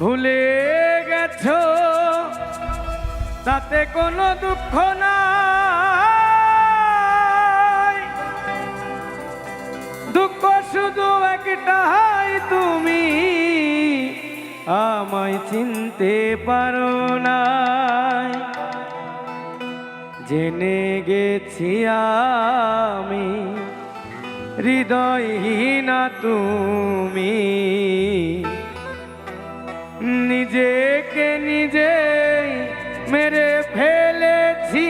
ভুলে গেছো তাতে কোনো দুঃখ নাই, দুঃখ শুধু একটাই, তুমি আমায় চিনতে পারো না। জেনে গেছি আমি হৃদয়হীনা তুমি, নিজেকে নিজে মেরে ফেলেছি।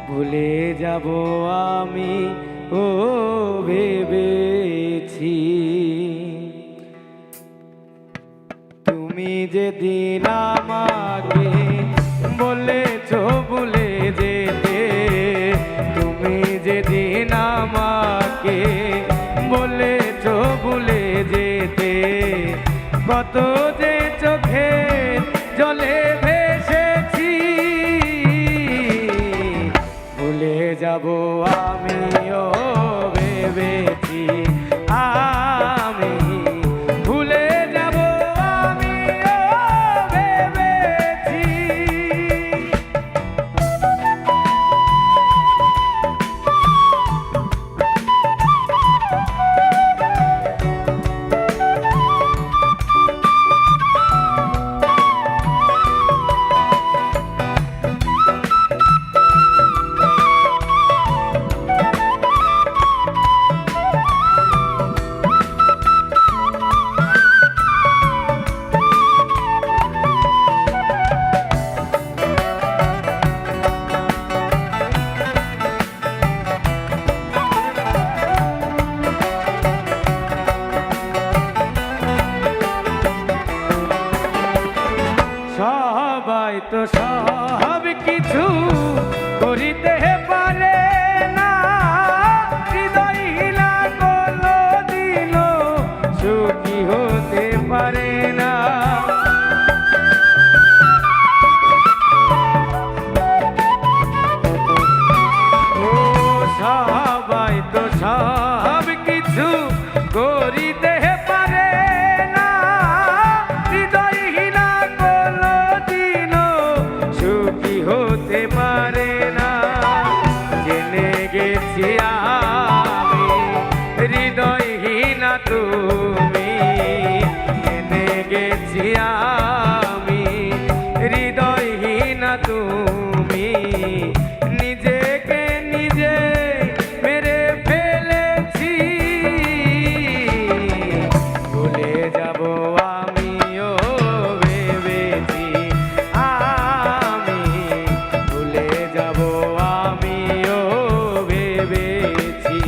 ভুলে যাব আমি ও ভেবেছি। তুমি যেদিন আমাকে বলেছো ভুলে যেতে, তুমি যেদিন আমাকে বলেছো ভুলে যেতে, কত যে চোখে জলে ভেসেছি। ভুলে যাব আমিও ভেবেছি, আমি ভুলে যাব আমিও ভেবেছি। সবাই তো সব কিছু করিতে পারে না, হৃদয়হীনা কোনদিনও সুখী হতে পারে না। ও সবাই তো সব কিছু করিতে পারে না, হৃদয়হীনা কোনদিনও সুখী হতে পারে না। জেনে গেছি আমি হৃদয়হীনা তুমি, জেনে গেছি আমি হৃদয়হীনা তুমি, নিজেকে নিজে মেরে ফেলেছি। ভুলে যাব আমিও ভেবেছি, আমি ভুলে যাব আমিও ভেবেছি।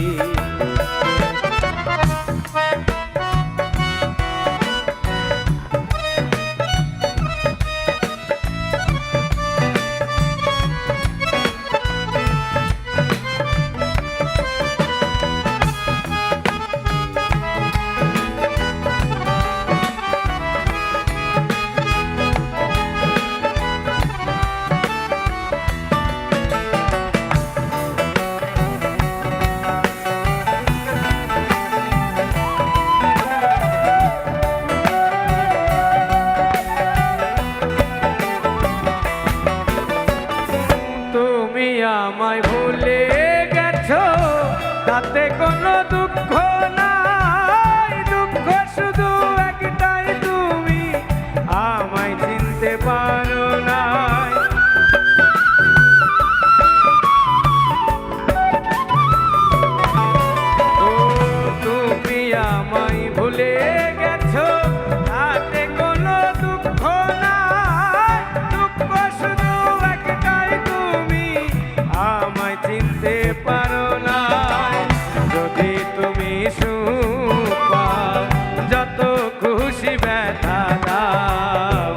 তুমি আমায় ভুলে গেছো তাতে কোনো দুঃখ নাই, দুঃখ শুধু একটাই, তুমি আমায় চিনতে পারো না। ও তুমি আমায় ভুলে গেছো তাতে কোনো দুঃখ নাই, দুঃখ শুধু একটাই, তুমি আমায় চিনতে পারো না। যদি তুমি সুখ পাও যত খুশি ব্যথা দাও,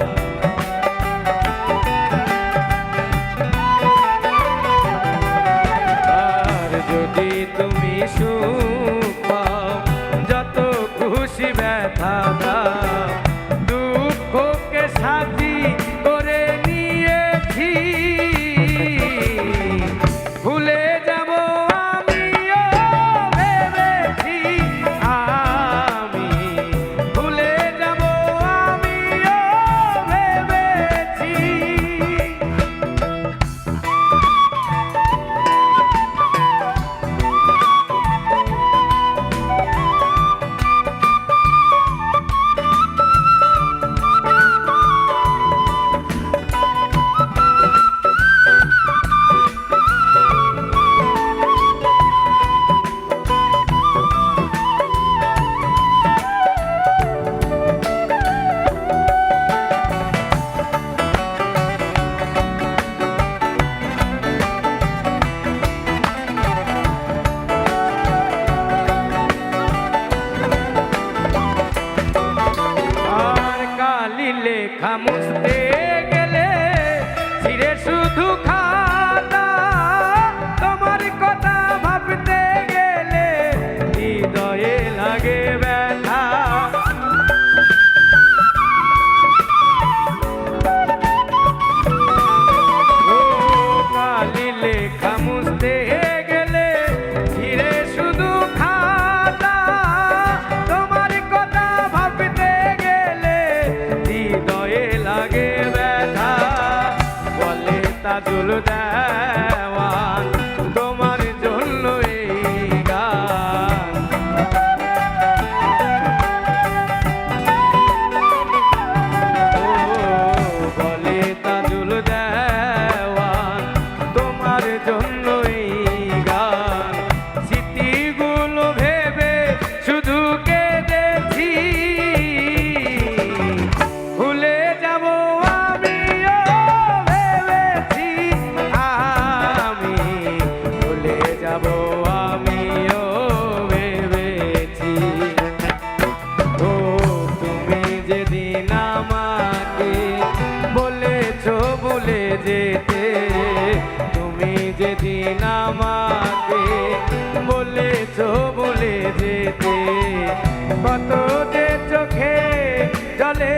আর যদি তুমি সুখ পাও যত খুশি ব্যথা দাও, দুঃখকে সাথী করে নিয়েছি। ভুলে যাব আমিও ভেবেছি, কালি লেখা মুছতে গেলে ছিঁড়ে শুধু খাতা, তোমার কথা ভাবতে গেলে হৃদয়ে লাগে ব্যথা। ও কালি লেখা মুছতে গেলে ছিঁড়ে শুধু খাতা, তোমার কথা ভাবতে গেলে হৃদয়ে লাগে ব্যথা। বলে তাজুল দেওয়ান তোমার জন্য এই গান। ও বলে তাজুল দেওয়ান তোমার জন্য এই গান। স্মৃতিগুলো ভেবে শুধু কেঁদেছি, ভুলে যাব আমিও ভেবেছি, আমি ভুলে যাব আমিও ভেবেছি। ও তুমি যেদিন আমাকে বলেছো ভুলে যেতে, তুমি যেদিন আমাকে বলেছো ভুলে যেতে, কত যে চোখে জলে